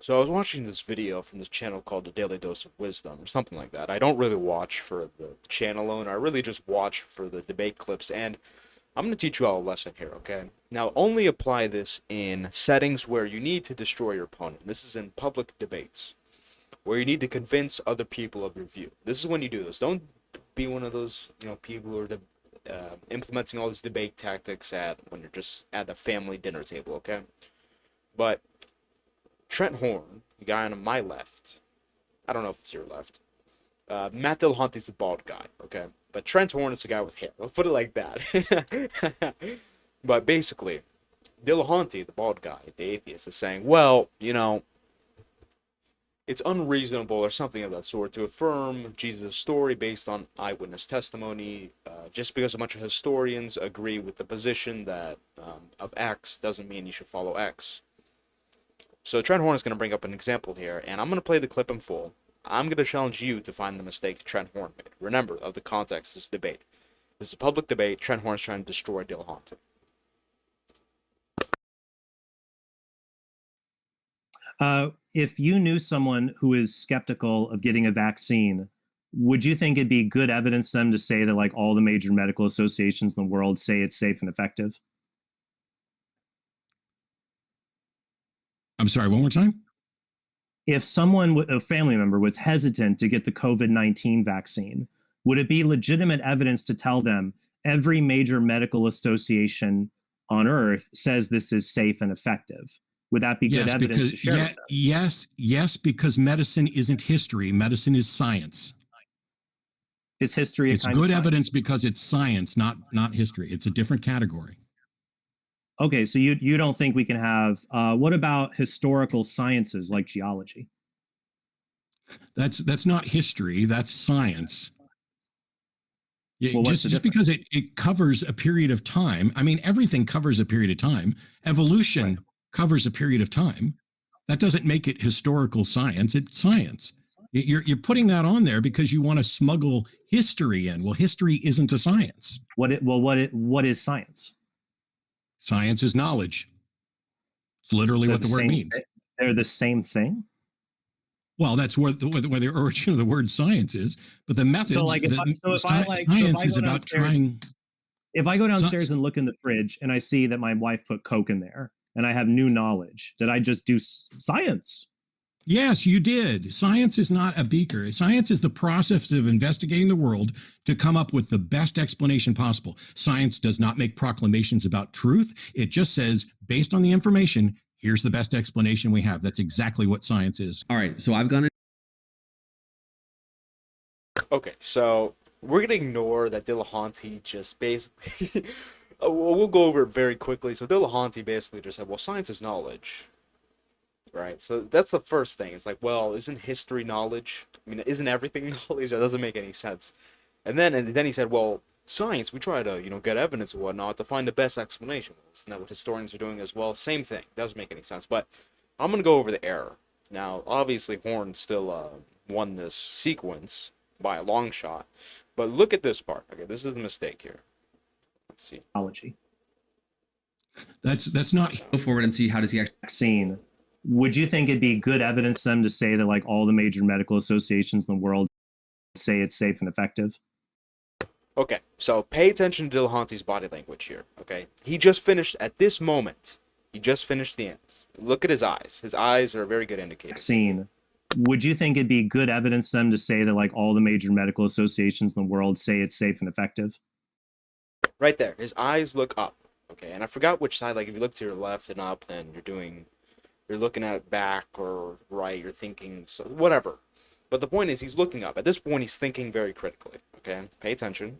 So I was watching this video from this channel called The Daily Dose of Wisdom or something like that. I don't really watch for the channel alone. I really just watch for the debate clips, and I'm going to teach you all a lesson here, okay? Now, only apply this in settings where you need to destroy your opponent. This is in public debates, where you need to convince other people of your view. This is when you do this. Don't be one of those, people who are implementing all these debate tactics at when you're just at a family dinner table, okay? But Trent Horn, the guy on my left, I don't know if it's your left. Matt Dillahunty's the bald guy, okay? But Trent Horn is the guy with hair. Let's put it like that. But basically, Dillahunty, the bald guy, the atheist, is saying, well, it's unreasonable or something of that sort to affirm Jesus' story based on eyewitness testimony. Just because a bunch of historians agree with the position that of X doesn't mean you should follow X. So Trent Horn is going to bring up an example here, and I'm going to play the clip in full. I'm going to challenge you to find the mistake Trent Horn made. Remember, of the context of this debate. This is a public debate. Trent Horn is trying to destroy Dillahunty. If you knew someone who is skeptical of getting a vaccine, would you think it'd be good evidence to them to say that like all the major medical associations in the world say it's safe and effective? I'm sorry, one more time? If someone, a family member, was hesitant to get the COVID-19 vaccine, would it be legitimate evidence to tell them every major medical association on earth says this is safe and effective? Would that be good evidence to share with them? Yes, because medicine isn't history. Medicine is science. Is history a it's kind good of science? Evidence because it's science, not history. It's a different category. Okay, so you don't think we can have, what about historical sciences like geology? That's not history, that's science. Well, just because it covers a period of time. I mean, everything covers a period of time. Evolution covers a period of time. That doesn't make it historical science. It's science. You're putting that on there because you want to smuggle history in. Well, history isn't a science. What is science? Science is knowledge. It's literally what the word means. They're the same thing? Well, that's where the origin of the word science is, but the method. So, like, science is about trying. If I go downstairs and look in the fridge and I see that my wife put Coke in there, and I have new knowledge, did I just do science? Yes, you did. Science is not a beaker. Science is the process of investigating the world to come up with the best explanation possible. Science does not make proclamations about truth. It just says, based on the information, here's the best explanation we have. That's exactly what science is. All right, so I've gone. Okay, so we're going to ignore that Dillahunty just basically... we'll go over it very quickly. So Dillahunty basically just said, well, science is knowledge. Right, so that's the first thing. It's like, well, isn't history knowledge? I mean, isn't everything knowledge? That doesn't make any sense. And then he said, well, science, we try to, get evidence and whatnot to find the best explanation. Isn't that what historians are doing as well? Same thing. Doesn't make any sense. But I'm going to go over the error. Now, obviously, Horn still won this sequence by a long shot. But look at this part. Okay, this is the mistake here. Let's see. That's not... Go forward and see how does he actually... Vaccine. Would you think it'd be good evidence to them to say that like all the major medical associations in the world say it's safe and effective? Okay, so pay attention to Dillahunty's body language here, okay? He just finished, at this moment, he just finished the ends. Look at his eyes. His eyes are a very good indicator. Vaccine. Would you think it'd be good evidence to them to say that like all the major medical associations in the world say it's safe and effective? Right there, his eyes look up, okay? And I forgot which side, like if you look to your left and up, then you're looking at back or right, you're thinking, so whatever. But the point is, he's looking up. At this point, he's thinking very critically, okay? Pay attention.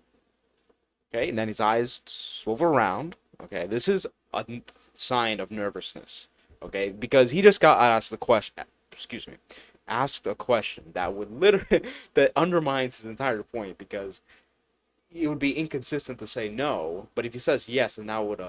Okay, and then his eyes swivel around, okay? This is a sign of nervousness, okay? Because he just got asked the question, asked a question that would literally, that undermines his entire point, because it would be inconsistent to say no, but if he says yes, then that would,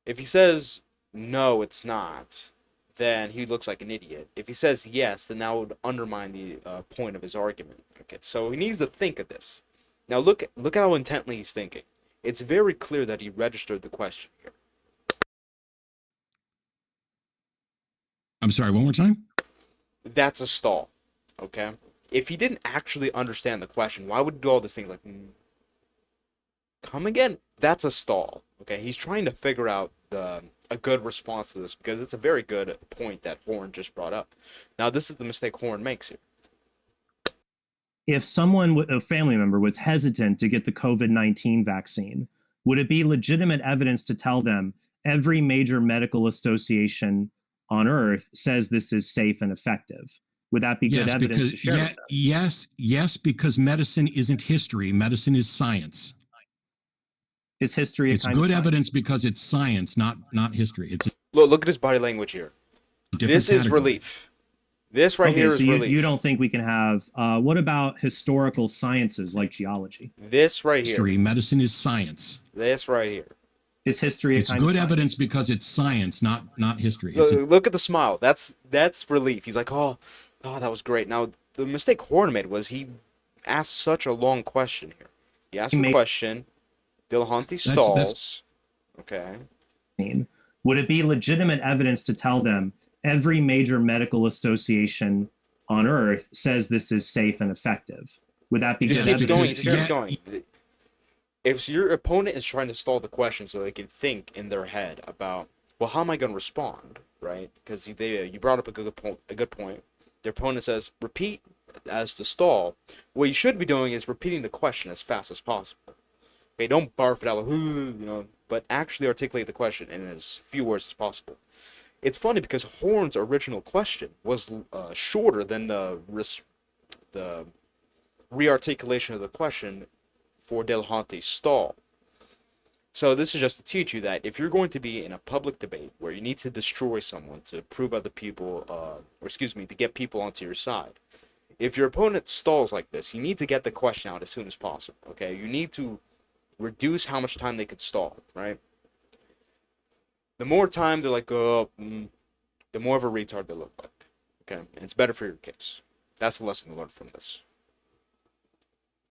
if he says, no, it's not, then he looks like an idiot. If he says yes, then that would undermine the point of his argument. Okay, so he needs to think of this. Now look at how intently he's thinking. It's very clear that he registered the question here. I'm sorry, one more time. That's a stall, okay? If he didn't actually understand the question, why would he do all this thing like, come again? That's a stall, okay? He's trying to figure out a good response to this because it's a very good point that Horn just brought up. Now, this is the mistake Horn makes here. If someone, a family member, was hesitant to get the COVID-19 vaccine, would it be legitimate evidence to tell them every major medical association on earth says this is safe and effective? Would that be good evidence to share with them? Yes, because medicine isn't history. Medicine is science. Is history a It's kind good of science? evidence because it's science, not history. It's Look at his body language here. a different This is category. relief. This right here is so relief. you don't think we can have, what about historical sciences like geology? This right here. History, medicine is science. This right here. Is history a It's kind of good science? evidence because it's science, not history. It's Look at the smile. That's relief. He's like, oh, that was great. Now, the mistake Horn made was he asked such a long question here. He asked the question, Dillahunty stalls. Okay. Would it be legitimate evidence to tell them every major medical association on earth says this is safe and effective? Would that be Just good keep evidence? going. to Just share keep with them? going. If your opponent is trying to stall the question so they can think in their head about, well, how am I going to respond, right? Because you brought up a good point. Their opponent says, repeat as the stall. What you should be doing is repeating the question as fast as possible. Okay, don't barf it out like, but actually articulate the question in as few words as possible. It's funny because Horn's original question was shorter than the rearticulation of the question for Dillahunty's stall. So this is just to teach you that if you're going to be in a public debate where you need to destroy someone to prove other people, to get people onto your side, if your opponent stalls like this, you need to get the question out as soon as possible, okay? You need to reduce how much time they could stall, right? The more time they're like, the more of a retard they look like, okay? And it's better for your case. That's the lesson to learn from this.